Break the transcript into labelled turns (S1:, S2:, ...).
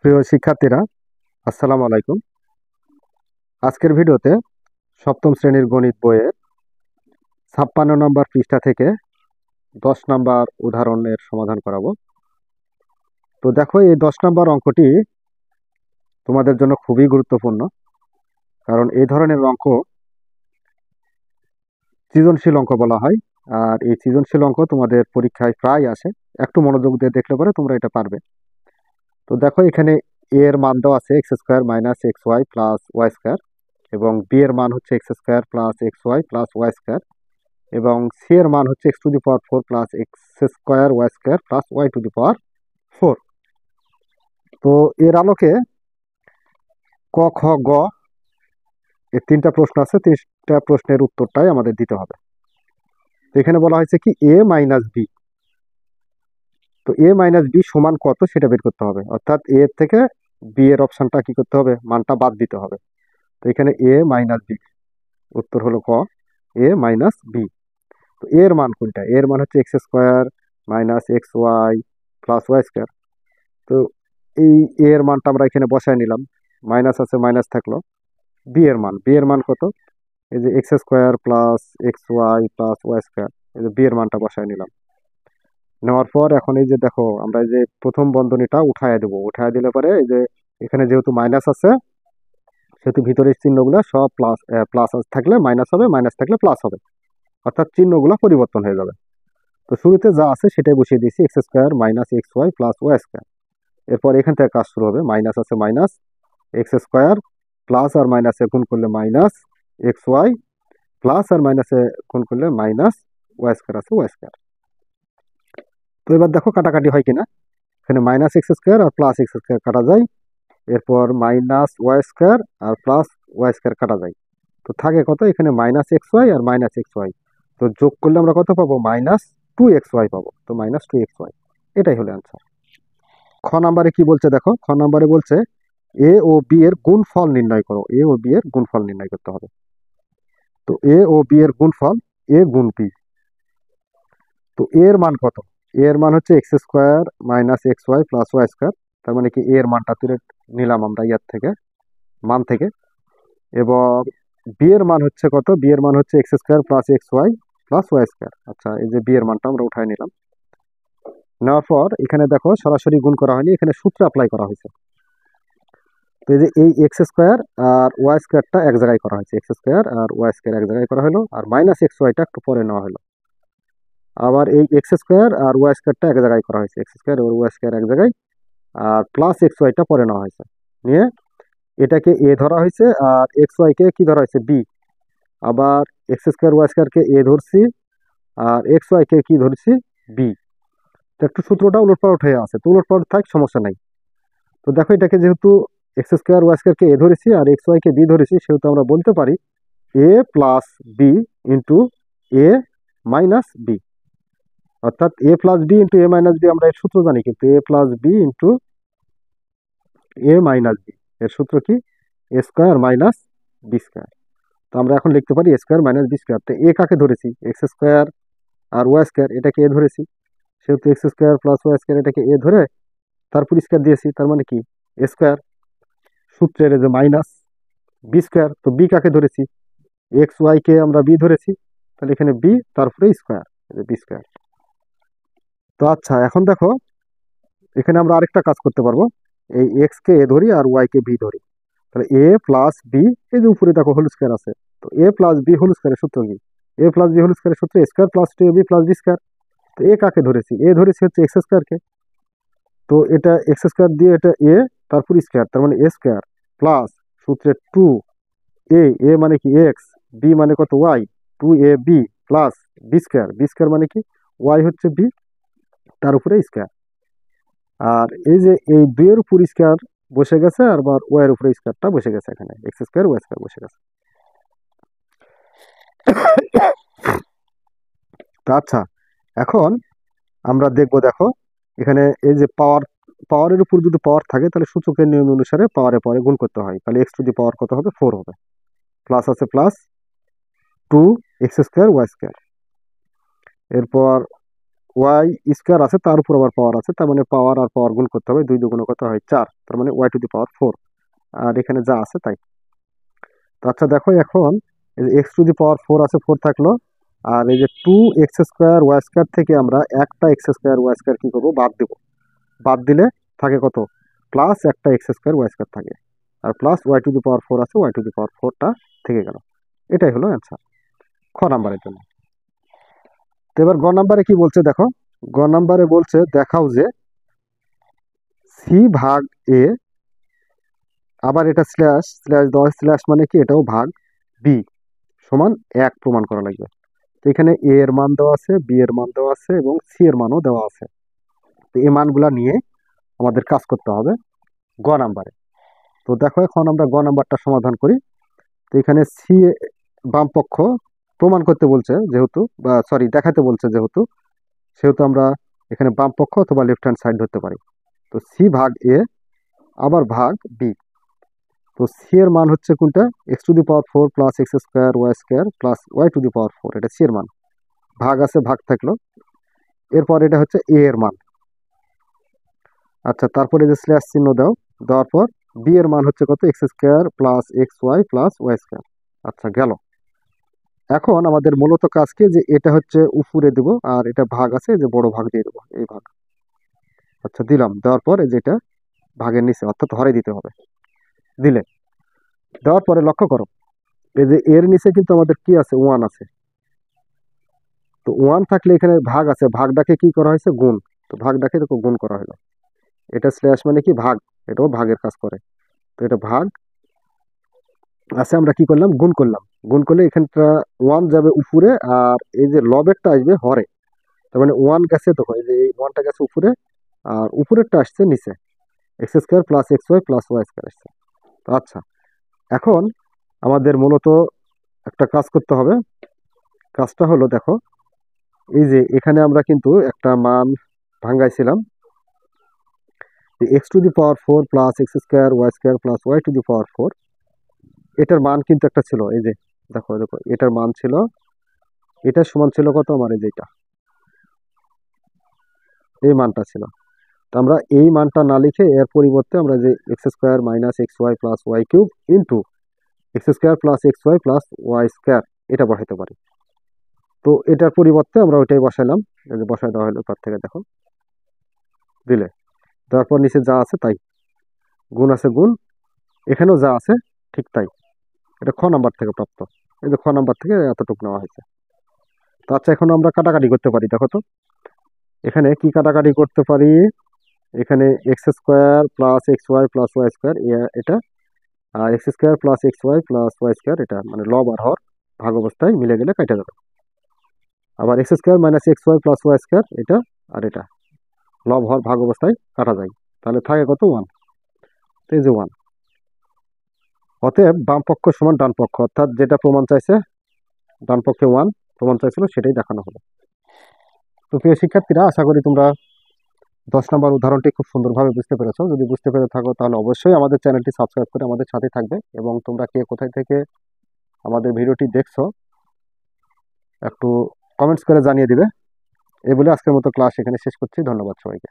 S1: প্রিয় শিক্ষার্থীরা, আসসালামু আলাইকুম। আজকের ভিডিওতে সপ্তম শ্রেণীর গণিত বইয়ের 56 নম্বর পৃষ্ঠা থেকে 10 নম্বর উদাহরণের সমাধান করাবো। তো দেখো, এই 10 নম্বর অঙ্কটি তোমাদের জন্য খুবই গুরুত্বপূর্ণ, কারণ এই ধরনের অঙ্ক সৃজনশীল অঙ্ক বলা হয়। আর এই সৃজনশীল অঙ্ক তোমাদের পরীক্ষায় প্রায় আসে। একটু মনোযোগ দিয়ে দেখলে পরে তোমরা এটা পারবে। তো দেখো, এখানে এ এর মান দেওয়া আছে x square minus x y plus y square, এবং বি এর মান হচ্ছে x square plus x y plus y square, এবং সি এর মান হচ্ছে x to the power 4 plus x square y square plus y to the power 4। তো এর আলোকে ক, খ, গ এই তিনটা প্রশ্ন আছে। তিনটা প্রশ্নের উত্তরটাই আমাদের দিতে হবে। তো এখানে বলা হয়েছে কি এ মাইনাস বি। তো এ মাইনাস বি সমান কত সেটা বের করতে হবে, অর্থাৎ এ থেকে বি এর অপশনটা কি করতে হবে, মানটা বাদ দিতে হবে। তো এখানে এ মাইনাস বি, উত্তর হলো ক, এ মাইনাস বি। তো এর মান কোনটা? এর মান হচ্ছে x square minus x y plus y square. তো এই এর মানটা আমরা এখানে বসায় নিলাম, মাইনাস আছে মাইনাস থাকলো। বি এর মান কত? এই যে x square plus x y plus y square, এই যে বি এর মানটা বসায় নিলাম। নেওয়ার পর এখন এই যে দেখো, আমরা এই যে প্রথম বন্ধনীটা উঠায় দেবো। উঠায় দিলে পরে এই যে এখানে যেহেতু মাইনাস আছে, সেহেতু ভিতরের চিহ্নগুলো সব প্লাস প্লাস থাকলে মাইনাস হবে, মাইনাস থাকলে প্লাস হবে, অর্থাৎ চিহ্নগুলো পরিবর্তন হয়ে যাবে। তো শুরুতে যা আছে সেটাই বসিয়ে দিয়েছি, x square minus x y plus y square. এরপর এখান থেকে কাজ শুরু হবে, মাইনাস আছে মাইনাস এক্স স্কোয়ার, প্লাস আর মাইনাসে গুণ করলে মাইনাস এক্স ওয়াই, প্লাস আর মাইনাসে গুণ করলে মাইনাস ওয়াই স্কোয়ার আছে ওয়াই স্কোয়ার। তো এবার দেখো কাটাকাটি হয় কিনা। এখানে মাইনাস এক্স স্কোয়ার আর প্লাস এক্স স্কোয়ার কাটা যায়, এরপর মাইনাস ওয়াই স্কোয়ার আর প্লাস ওয়াই স্কোয়ার কাটা যায়। তো থাকে কত? এখানে মাইনাস এক্স ওয়াই আর মাইনাস এক্স ওয়াই। তো যোগ করলে আমরা কত পাবো? মাইনাস টু এক্স ওয়াই পাবো। তো মাইনাস টু এক্স ওয়াই, এটাই হলো অ্যান্সার। খ নাম্বারে কি বলছে দেখো, খ নাম্বারে বলছে এ ও বি এর গুণফল নির্ণয় করো। এ ও বি এর গুণফল নির্ণয় করতে হবে। তো এ ও বি এর গুণফল এ গুণ বি। তো এর মান কত? এর মান হচ্ছে x square minus x y plus y square. তার মানে কি এর মানটা তুলে নিলাম আমরা ইয়ার থেকে, মান থেকে। এবং বি এর মান হচ্ছে কত? বি এর মান হচ্ছে x square plus x y plus y square. আচ্ছা, এই যে বি এর মানটা আমরা উঠাই নিলাম। নেওয়ার পর এখানে দেখো সরাসরি গুণ করা হয়নি, এখানে সূত্র অ্যাপ্লাই করা হয়েছে। তো এই যে এই এক্স স্কোয়ার আর ওয়াই স্কোয়ারটা এক জায়গায় করা হয়েছে, এক্স স্কোয়ার আর ওয়াই স্কোয়ার এক জায়গায় করা হলো, আর মাইনাস এক্স ওয়াইটা একটু পরে নেওয়া হলো। আবার এই এক্স স্কোয়ার আর ওয়াই স্কোয়ারটা এক জায়গায় করা হয়েছে, এক্স স্কোয়ার আর ওয়াই স্কোয়ার এক জায়গায়, আর প্লাস এক্স ওয়াইটা পরে নেওয়া হয়েছে। নিয়ে এটাকে এ ধরা হয়েছে, আর এক্স ওয়াইকে কি ধরা হয়েছে? বি। আবার এক্স স্কোয়ার ওয়াই স্কোয়ারকে এ ধরছি, আর এক্স ওয়াইকে কি ধরছি? বি। তো একটু সূত্রটা উলটপালট হয়ে আছে, তো উলটপালট থাক, সমস্যা নাই। তো দেখো, এটাকে যেহেতু এক্স স্কোয়ার ওয়াই স্কোয়ারকে এ ধরেছি আর এক্স ওয়াইকে বি ধরেছি, সেহেতু আমরা বলতে পারি a plus b into a minus b. অর্থাৎ a plus b into a minus b, আমরা এর সূত্র জানি, কিন্তু a plus b into a minus b এর সূত্র কি? A square minus b square. তো আমরা এখন লিখতে পারি a square minus b square. তো এ কাকে ধরেছি? এক্স স্কোয়ার আর ওয়াই স্কোয়ার, এটাকে এ ধরেছি, সেহেতু x square plus y square এটাকে এ ধরে তারপর স্কোয়ার দিয়েছি, তার মানে কি এ স্কোয়ার। সূত্রের যে মাইনাস বি স্কোয়ার, তো বি কাকে ধরেছি? এক্স ওয়াই কে আমরা বি ধরেছি, তাহলে এখানে বি তারপরে স্কোয়ার, বি স্কোয়ার। তো আচ্ছা, এখন দেখো এখানে আমরা আরেকটা কাজ করতে পারবো, এই এক্স কে এ ধরি আর ওয়াই কে বি ধরি। তাহলে এ প্লাস বি, এই যে উপরে দেখো হোল স্কোয়ার আছে, তো এ প্লাস বি হোল স্কোয়ারের সূত্র কি? এ প্লাস বি হোল স্কোয়ারের সূত্র square plus two a b plus b square. তো এ কাকে ধরেছি? এ ধরেছি হচ্ছে এক্স স্কোয়ারকে। তো এটা এক্স স্কোয়ার দিয়ে এটা এ, তারপর স্কোয়ার, তার মানে এ স্কোয়ার প্লাস সূত্রে টু এ, এ মানে কি এক্স, বি মানে কত? Y, two a b plus b square. B square মানে কি? ওয়াই হচ্ছে বি, তার উপরে স্কোয়ার। আর এই যে এই দুইয়ের উপর স্কোয়ার বসে গেছে, আর ওয়াই এর উপরে স্কোয়ারটা বসে গেছে, এখানে এক্স স্কোয়ার ওয়াই স্কোয়ার বসে গেছে। তো আচ্ছা, এখন আমরা দেখবো, দেখো এখানে এই যে পাওয়ার, পাওয়ারের উপর যদি পাওয়ার থাকে তাহলে সূচকের নিয়ম অনুসারে পাওয়ারে পাওয়ারে গুণ করতে হয়। তাহলে এক্স টু দি পাওয়ার কত হবে? 4 হবে। প্লাস আছে plus two x square y square. এরপর ওয়াই স্কোয়ার আছে, তার উপর আবার পাওয়ার আছে, তার মানে পাওয়ার আর পাওয়ার গুণ করতে হবে, 2 দুগুণ কত হয় 4, তার মানে ওয়াই টু দি পাওয়ার 4। আর এখানে যা আছে তাই। তো আচ্ছা দেখো এখন এক্স টু দি পাওয়ার 4 আছে, 4 থাকলো। আর এই যে 2x² ওয়াই স্কোয়ার থেকে আমরা একটা x² ওয়াই স্কোয়ার কি করবো, বাদ দেবো। বাদ দিলে থাকে কত, প্লাস একটা x² ওয়াই স্কোয়ার থাকে। আর plus y to the power 4 আছে, ওয়াই টু দি পাওয়ার 4টা থেকে গেল। এটাই হলো অ্যান্সার খ নাম্বারের জন্য। তো এবার গ নাম্বারে কি বলছে দেখো, গ নাম্বারে বলছে দেখাও যে সি ভাগ এ, আবার এটা স্ল্যাশ স্ল্যাশ দেওয়া, স্ল্যাশ মানে কি, এটাও ভাগ বি সমান 1 প্রমাণ করা লাগবে। তো এখানে এ এর মান দেওয়া আছে, বি এর মান দেওয়া আছে এবং সি এর মানও দেওয়া আছে। তো এই মানগুলা নিয়ে আমাদের কাজ করতে হবে গ নাম্বারে। তো দেখো এখন আমরা গ নাম্বারটা সমাধান করি। তো এখানে সি বাম পক্ষ প্রমাণ করতে বলছে যেহেতু, বা সরি দেখাতে বলছে যেহেতু, সেহেতু আমরা এখানে বাম পক্ষ অথবা লেফট হ্যান্ড সাইড ধরতে পারি। তো সি ভাগ এ আবার ভাগ বি। তো সি এর মান হচ্ছে কোনটা, x to the power 4 plus x² y square plus y to the power 4, এটা সি এর মান। ভাগ আছে, ভাগ থাকলো। এরপর এটা হচ্ছে এ এর মান। আচ্ছা তারপরে যে স্ল্যাশ চিহ্ন দাও, দেওয়ার পর বি এর মান হচ্ছে কত, x² plus xy plus y square. আচ্ছা গেল। এখন আমাদের মূলত কাজ কি, যে এটা হচ্ছে উপরে দেব আর এটা ভাগ আছে, যে বড় ভাগ দিয়ে দেবো, এই ভাগ। আচ্ছা দিলাম, দেওয়ার পর এই যেটা ভাগের নিচে অর্থাৎ হরে দিতে হবে। দিলে, দেওয়ার পরে লক্ষ্য করো, এই যে এর নিচে কিন্তু আমাদের কি আছে, 1 আছে। তো 1 থাকলে এখানে ভাগ আছে, ভাগটাকে কি করা হয়েছে, গুণ। তো ভাগটাকে দেখো গুণ করা হলো। এটা স্ল্যাশ মানে কি, ভাগ, এটাও ভাগের কাজ করে। তো এটা ভাগ আছে, আমরা কি করলাম, গুণ করলাম। গুণ করলে এখানটা 1 যাবে উপরে, আর এই যে লবেরটা আসবে হরে। তার মানে 1 গেছে, দেখো এই যে এই 1টা গেছে উপরে, আর উপরেরটা আসছে নিচে, x² plus xy plus y square আসছে। তো আচ্ছা এখন আমাদের মূলত একটা কাজ করতে হবে। কাজটা হলো দেখো, এই যে এখানে আমরা কিন্তু একটা মান ভাঙ্গাইছিলাম, x to the power 4 plus x² y square plus y to the power 4, এটার মান কিন্তু একটা ছিল, এই যে দেখো দেখো এটার মান ছিল, এটার সমান ছিল কত আমার, এই যে এটা, এই মানটা ছিল। তো আমরা এই মানটা না লিখে এর পরিবর্তে আমরা যে x² minus xy plus y cube into x² plus xy plus y square এটা বসাইতে পারি। তো এটার পরিবর্তে আমরা ওইটাই বসাইলাম, এই যে বসাই দেওয়া হলো, তার থেকে দেখো দিলে, তারপর নিচে যা আছে তাই, গুণ আছে গুণ, এখানেও যা আছে ঠিক তাই। এটা খ নাম্বার থেকে প্রাপ্ত, এই যে খ নাম্বার থেকে এতটুকু নেওয়া হয়েছে। তো আচ্ছা এখন আমরা কাটাকাটি করতে পারি, দেখো তো এখানে কি কাটাকাটি করতে পারি। এখানে x² plus xy plus y square এটা, আর x² plus xy plus y square এটা, মানে লব আর হর ভাগ অবস্থায় মিলে গেলে কেটে যাবে। আবার x² minus xy plus y square এটা, আর এটা লব হর ভাগ অবস্থায় কাটা যায়। তাহলে থাকে কত, 1। তো এই যে 1, অতএব বাম পক্ষ সমান ডান পক্ষ, অর্থাৎ যেটা প্রমাণ চাইছে, ডান পক্ষে 1 প্রমাণ চাইছিল, সেটাই দেখানো হলো। তো প্রিয় শিক্ষার্থীরা, আশা করি তোমরা 10 নম্বর উদাহরণটি খুব সুন্দরভাবে বুঝতে পেরেছো। যদি বুঝতে পেরে থাকো তাহলে অবশ্যই আমাদের চ্যানেলটি সাবস্ক্রাইব করে আমাদের সাথে থাকবে, এবং তোমরা কে কোথায় থেকে আমাদের ভিডিওটি দেখছো একটু কমেন্টস করে জানিয়ে দিবে। এই বলে আজকের মতো ক্লাস এখানে শেষ করছি। ধন্যবাদ সবাইকে।